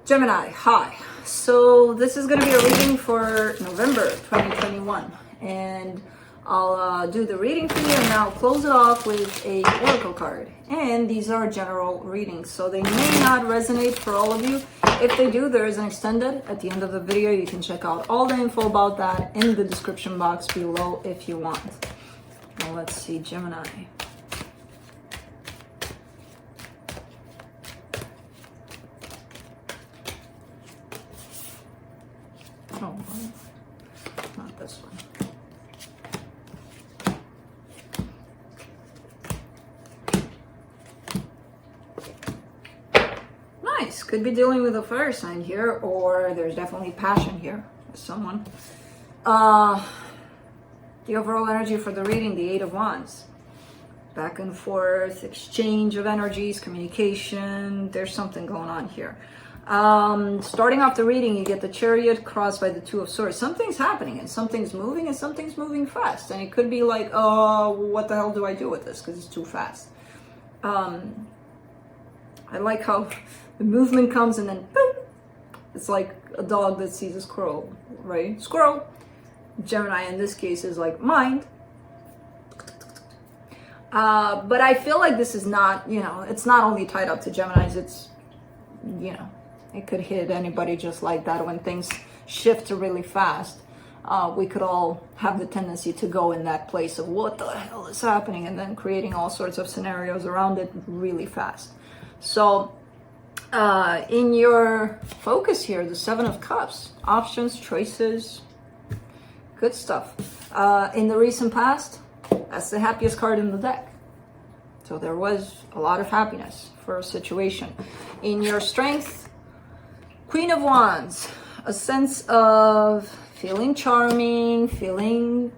Gemini, hi. So this is going to be a reading for November 2021, and I'll do the reading for you, and I'll close it off with a oracle card. And these are general readings, so they may not resonate for all of you. If they do, there is an extended at the end of the video. You can check out all the info about that in the description box below if you want. Now let's see, Gemini. Oh, not this one. Nice. Could be dealing with a fire sign here, or there's definitely passion here with someone. The overall energy for the reading, the Eight of Wands. Back and forth, exchange of energies, communication. There's something going on here. Starting off the reading, you get the Chariot crossed by the Two of Swords. Something's happening, and something's moving fast. And it could be like, oh, what the hell do I do with this? Because it's too fast. I like how the movement comes and then boop, it's like a dog that sees a squirrel, right? Squirrel. Gemini in this case is like mind. But I feel like this is not, it's not only tied up to Geminis, it's, it could hit anybody just like that. When things shift really fast, we could all have the tendency to go in that place of what the hell is happening, and then creating all sorts of scenarios around it really fast. So in your focus here, the Seven of Cups, options, choices, good stuff. In the recent past, that's the happiest card in the deck. So there was a lot of happiness for a situation. In your strength, Queen of Wands, a sense of feeling charming, feeling,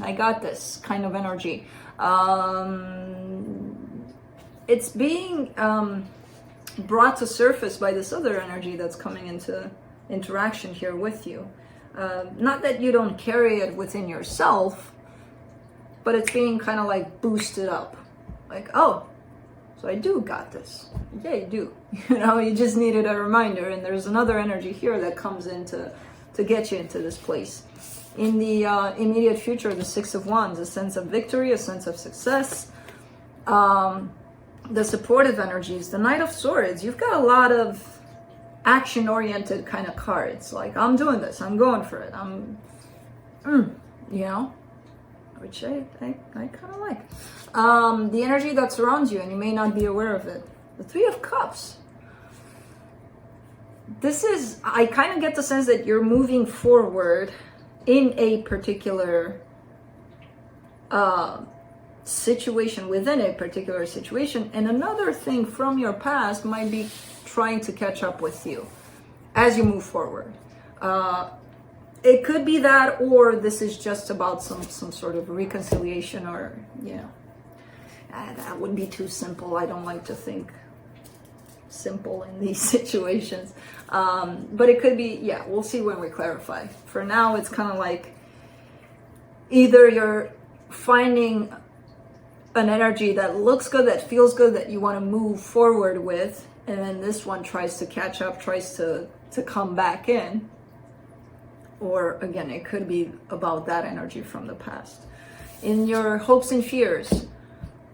I got this kind of energy. It's being brought to surface by this other energy that's coming into interaction here with you. Not that you don't carry it within yourself, but it's being kind of like boosted up. Like, oh, so I do got this. Yeah, you do. You just needed a reminder, and there's another energy here that comes in to get you into this place. In the immediate future, the Six of Wands, a sense of victory, a sense of success. The supportive energies, the Knight of Swords. You've got a lot of action-oriented kind of cards. Like, I'm doing this, I'm going for it, which I kind of like. The energy that surrounds you, and you may not be aware of it. The Three of Cups. This is, I kind of get the sense that you're moving forward in a particular situation, within a particular situation, and another thing from your past might be trying to catch up with you as you move forward. It could be that, or this is just about some sort of reconciliation, or that would be too simple. I don't like to think simple in these situations, but it could be, we'll see when we clarify. For now, it's kind of like either you're finding an energy that looks good, that feels good, that you want to move forward with, and then this one tries to catch up, tries to come back in. Or again, it could be about that energy from the past. In your hopes and fears,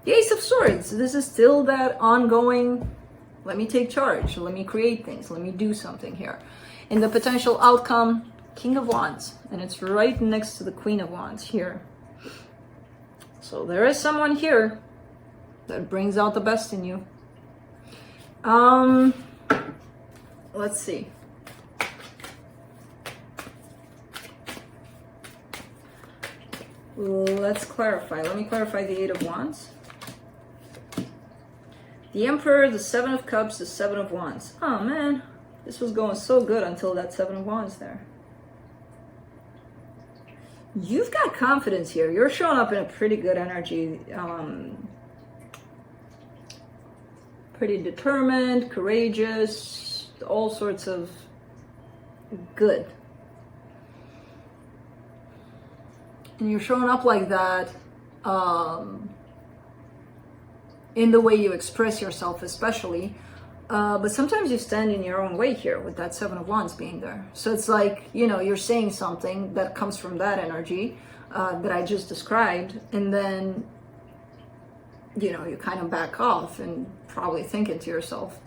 the Ace of Swords. This is still that ongoing, let me take charge, let me create things, let me do something here. In the potential outcome, King of Wands, and it's right next to the Queen of Wands here. So there is someone here that brings out the best in you. Let's see. Let's clarify. Let me clarify the Eight of Wands. The Emperor, the Seven of Cups, the Seven of Wands. Oh man, this was going so good until that Seven of Wands there. You've got confidence here. You're showing up in a pretty good energy. Pretty determined, courageous, all sorts of good. And you're showing up like that in the way you express yourself, especially But sometimes you stand in your own way here with that Seven of Wands being there. So it's like, you know, you're saying something that comes from that energy that I just described, and then, you know, you kind of back off and probably thinking to yourself,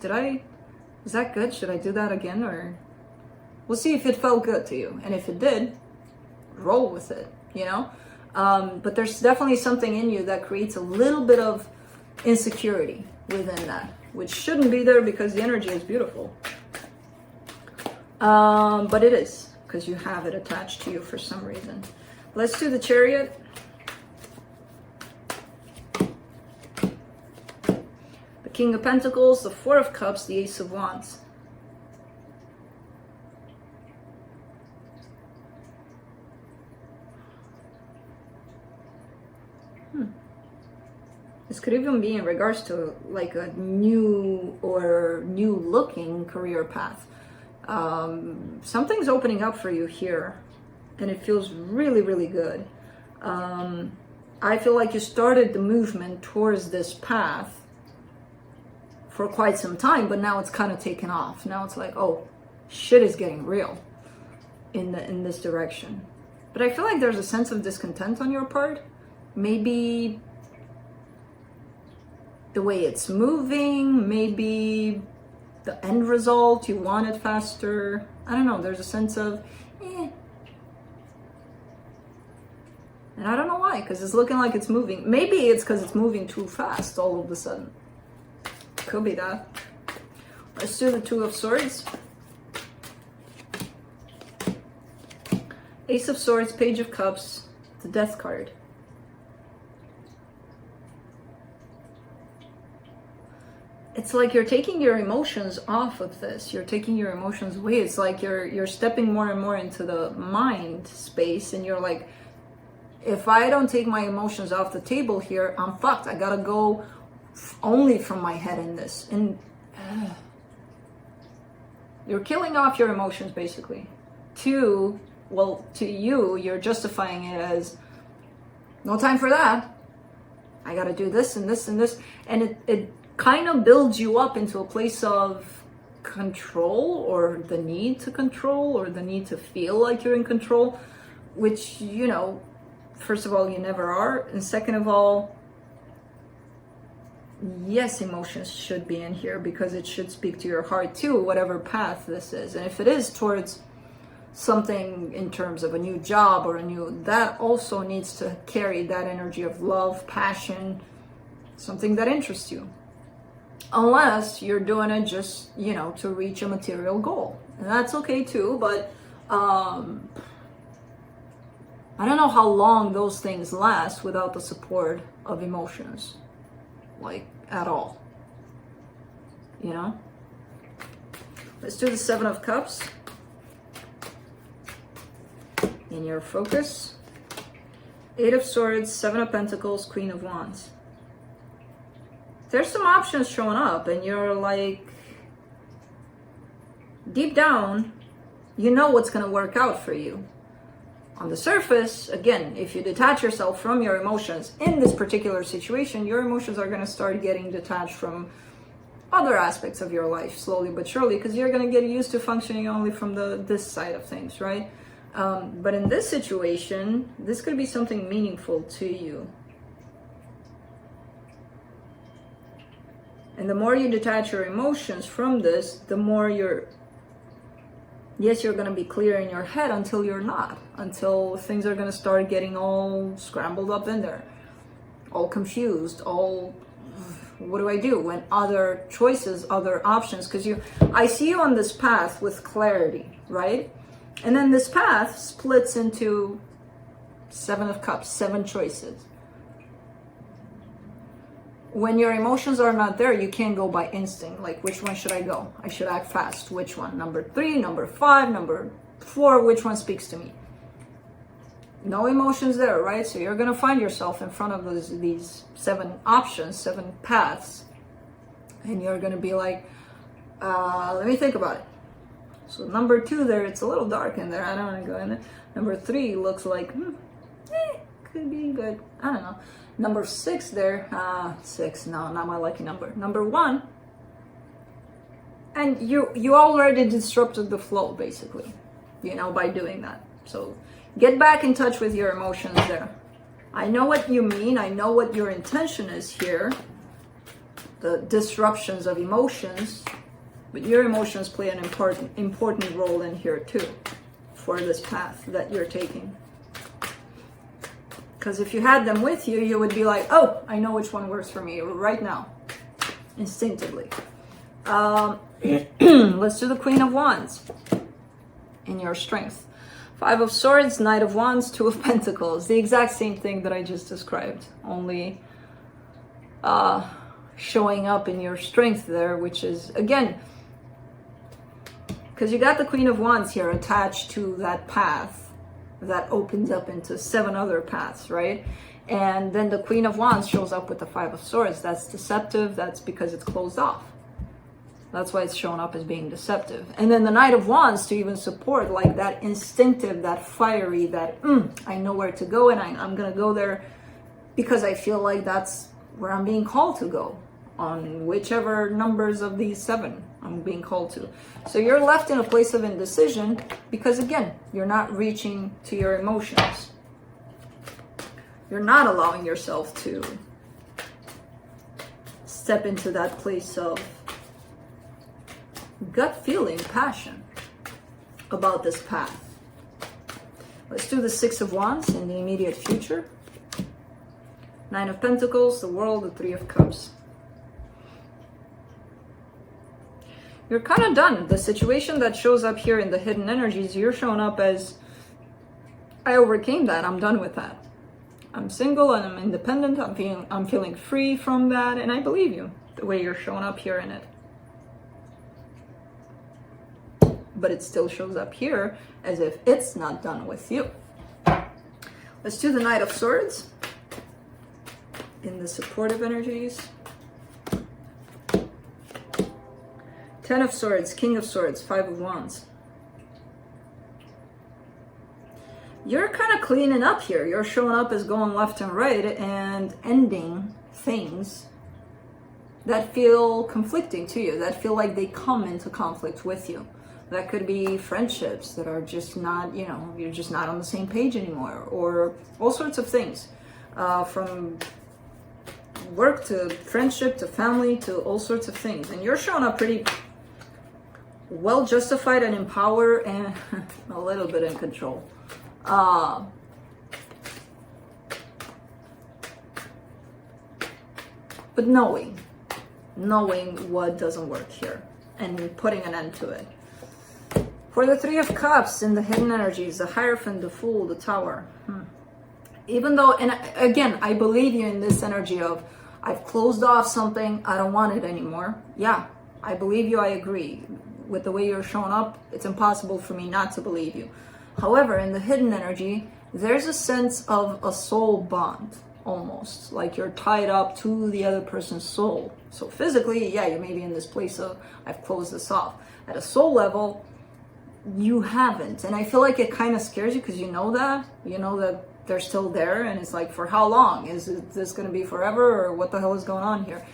is that good? Should I do that again? Or we'll see if it felt good to you. And if it did, roll with it, you know? But there's definitely something in you that creates a little bit of insecurity within that, which shouldn't be there because the energy is beautiful. But it is, because you have it attached to you for some reason. Let's do the Chariot. The King of Pentacles, the Four of Cups, the Ace of Wands. This could even be in regards to like a new looking career path. Something's opening up for you here, and it feels really, really good. I feel like you started the movement towards this path for quite some time, but now it's kind of taken off. Now it's like, oh, shit is getting real in this direction. But I feel like there's a sense of discontent on your part. Maybe the way it's moving, maybe the end result, you want it faster. I don't know, there's a sense of, And I don't know why, because it's looking like it's moving. Maybe it's because it's moving too fast all of a sudden. Could be that. Let's do the Two of Swords. Ace of Swords, Page of Cups, the Death card. It's like you're taking your emotions off of this. You're taking your emotions away. It's like you're stepping more and more into the mind space, and you're like, if I don't take my emotions off the table here, I'm fucked. I gotta go only from my head in this. And you're killing off your emotions, basically. To you, you're justifying it as, no time for that. I gotta do this and this and this. And it kind of builds you up into a place of control, or the need to control, or the need to feel like you're in control, which, you know, first of all, you never are. And second of all, yes, emotions should be in here because it should speak to your heart too, whatever path this is. And if it is towards something in terms of a new job or that also needs to carry that energy of love, passion, something that interests you. Unless you're doing it just, you know, to reach a material goal. And that's okay too, but I don't know how long those things last without the support of emotions, like at all, you know? Let's do the Seven of Cups in your focus. Eight of Swords, Seven of Pentacles, Queen of Wands. There's some options showing up, and you're like, deep down, you know what's going to work out for you. On the surface, again, if you detach yourself from your emotions in this particular situation, your emotions are going to start getting detached from other aspects of your life slowly but surely, because you're going to get used to functioning only from this side of things, right? But in this situation, this could be something meaningful to you. And the more you detach your emotions from this, the more you're going to be clear in your head until you're not. Until things are going to start getting all scrambled up in there. All confused, what do I do? When other choices, other options, because I see you on this path with clarity, right? And then this path splits into Seven of Cups, 7 choices. When your emotions are not there, you can't go by instinct. Like, which one should I go? I should act fast. Which one? Number 3, number 5, number 4, which one speaks to me? No emotions there, right? So you're going to find yourself in front of these 7 options, 7 paths. And you're going to be like, let me think about it. So number 2 there, it's a little dark in there. I don't want to go in there. Number 3 looks like, could be good. I don't know. Number 6 there, 6, no, not my lucky number. Number 1, And you already disrupted the flow, basically, you know, by doing that. So get back in touch with your emotions there. I know what you mean. I know what your intention is here. The disruptions of emotions, but your emotions play an important role in here too, for this path that you're taking. Because if you had them with you, you would be like, oh, I know which one works for me right now, instinctively. Let's do the Queen of Wands in your strength. 5 of Swords, Knight of Wands, 2 of Pentacles. The exact same thing that I just described, only showing up in your strength there, which is, again, because you got the Queen of Wands here attached to that path that opens up into 7 other paths, right? And then the Queen of Wands shows up with the 5 of Swords. That's deceptive. That's because it's closed off. That's why it's shown up as being deceptive. And then the Knight of Wands to even support like that instinctive, that fiery, that I know where to go, and I'm going to go there because I feel like that's where I'm being called to go, on whichever numbers of these 7 I'm being called to. So you're left in a place of indecision because, again, you're not reaching to your emotions. You're not allowing yourself to step into that place of gut feeling, passion about this path. Let's do the 6 of Wands in the immediate future. 9 of Pentacles, the World, the 3 of Cups. You're kind of done. The situation that shows up here in the hidden energies, you're showing up as, I overcame that. I'm done with that. I'm single and I'm independent. I'm feeling free from that, and I believe you the way you're showing up here in it. But it still shows up here as if it's not done with you. Let's do the Knight of Swords in the supportive energies. 10 of Swords, King of Swords, 5 of Wands. You're kind of cleaning up here. You're showing up as going left and right and ending things that feel conflicting to you, that feel like they come into conflict with you. That could be friendships that are just not, you know, you're just not on the same page anymore, or all sorts of things, from work to friendship to family to all sorts of things. And you're showing up pretty well justified and empowered and a little bit in control. But knowing what doesn't work here and putting an end to it. For the 3 of Cups in the hidden energies, the Hierophant, the Fool, the Tower. Even though, and again, I believe you in this energy of, I've closed off something, I don't want it anymore. Yeah, I believe you, I agree. With the way you're showing up, it's impossible for me not to believe you. However, in the hidden energy, there's a sense of a soul bond, almost. Like you're tied up to the other person's soul. So physically, yeah, you may be in this place of, I've closed this off. At a soul level, you haven't. And I feel like it kind of scares you because you know that they're still there, and it's like, for how long? Is this going to be forever, or what the hell is going on here?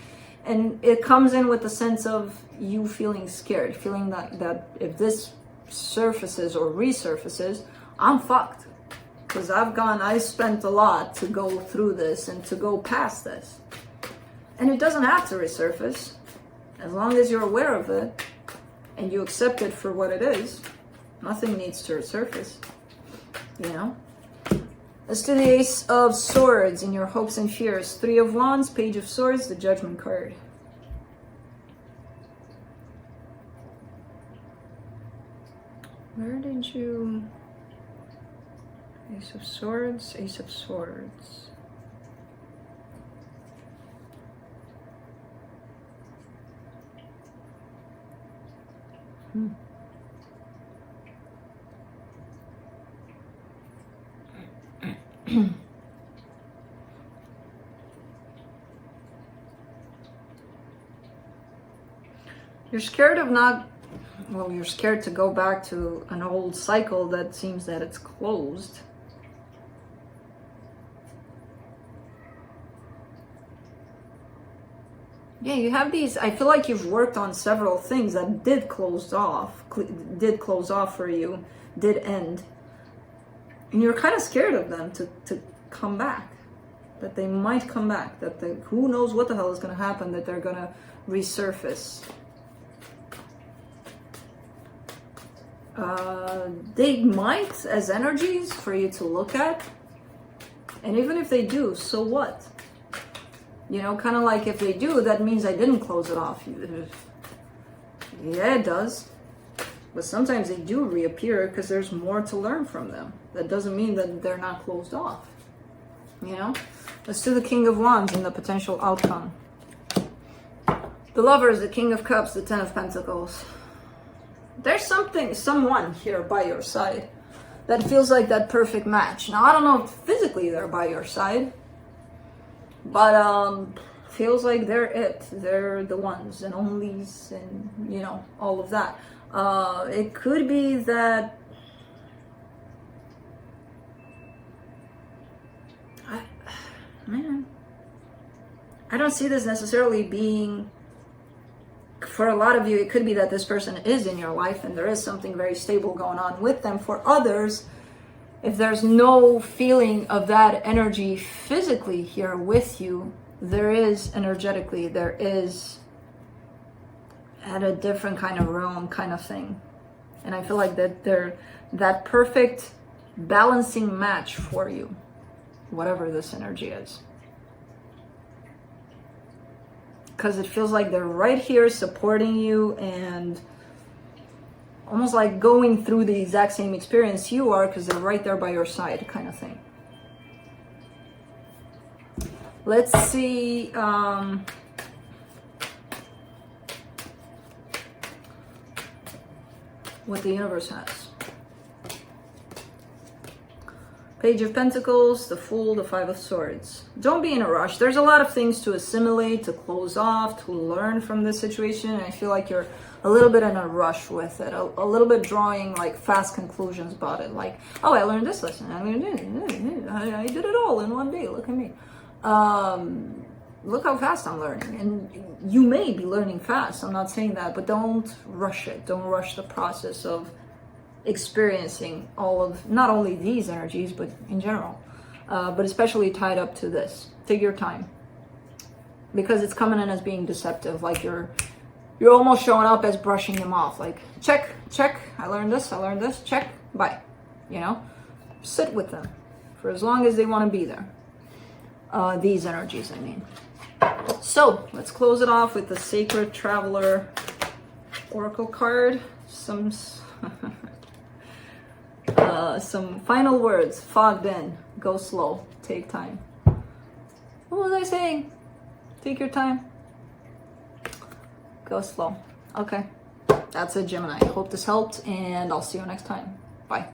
And it comes in with the sense of you feeling scared, feeling that if this surfaces or resurfaces, I'm fucked. Because I spent a lot to go through this and to go past this. And it doesn't have to resurface. As long as you're aware of it and you accept it for what it is, nothing needs to resurface, you know? Let's do the Ace of Swords in your hopes and fears. 3 of Wands, Page of Swords, the Judgment card. Where did you... Ace of Swords, Ace of Swords. You're scared of not, well, you're scared to go back to an old cycle that seems that it's closed. Yeah, you have these, I feel like you've worked on several things that did close off for you, did end. And you're kind of scared of them to come back, that they might come back, that who knows what the hell is going to happen, that they're going to resurface. They might as energies for you to look at. And even if they do, so what? You know, kind of like if they do, that means I didn't close it off. Yeah, it does. But sometimes they do reappear because there's more to learn from them. That doesn't mean that they're not closed off. You know? Let's do the King of Wands and the potential outcome. The Lovers, the King of Cups, the Ten of Pentacles. There's someone here by your side that feels like that perfect match. Now, I don't know if physically they're by your side, but feels like they're it. They're the ones and onlys and, you know, all of that. It could be that I don't see this necessarily being, for a lot of you, it could be that this person is in your life and there is something very stable going on with them. For others, if there's no feeling of that energy physically here with you, there is energetically, there is at a different kind of realm kind of thing. And I feel like that they're that perfect balancing match for you, whatever this energy is. Because it feels like they're right here supporting you and almost like going through the exact same experience you are, because they're right there by your side kind of thing. Let's see what the universe has. Page of Pentacles, the Fool, the Five of Swords. Don't be in a rush. There's a lot of things to assimilate, to close off, to learn from this situation. And I feel like you're a little bit in a rush with it, a little bit drawing like fast conclusions about it. Like, oh, I learned this lesson. I did it all in one day. Look at me. Look how fast I'm learning. And you may be learning fast. I'm not saying that, but don't rush it. Don't rush the process of experiencing all of, not only these energies, but in general, but especially tied up to this. Take your time, because it's coming in as being deceptive. Like you're almost showing up as brushing them off. Like, check, I learned this, check, bye. You know, sit with them for as long as they want to be there. These energies, I mean. So let's close it off with the Sacred Traveler Oracle card. Some final words. Fogged in. Go slow. Take time. What was I saying? Take your time. Go slow. Okay. That's it, Gemini. Hope this helped, and I'll see you next time. Bye.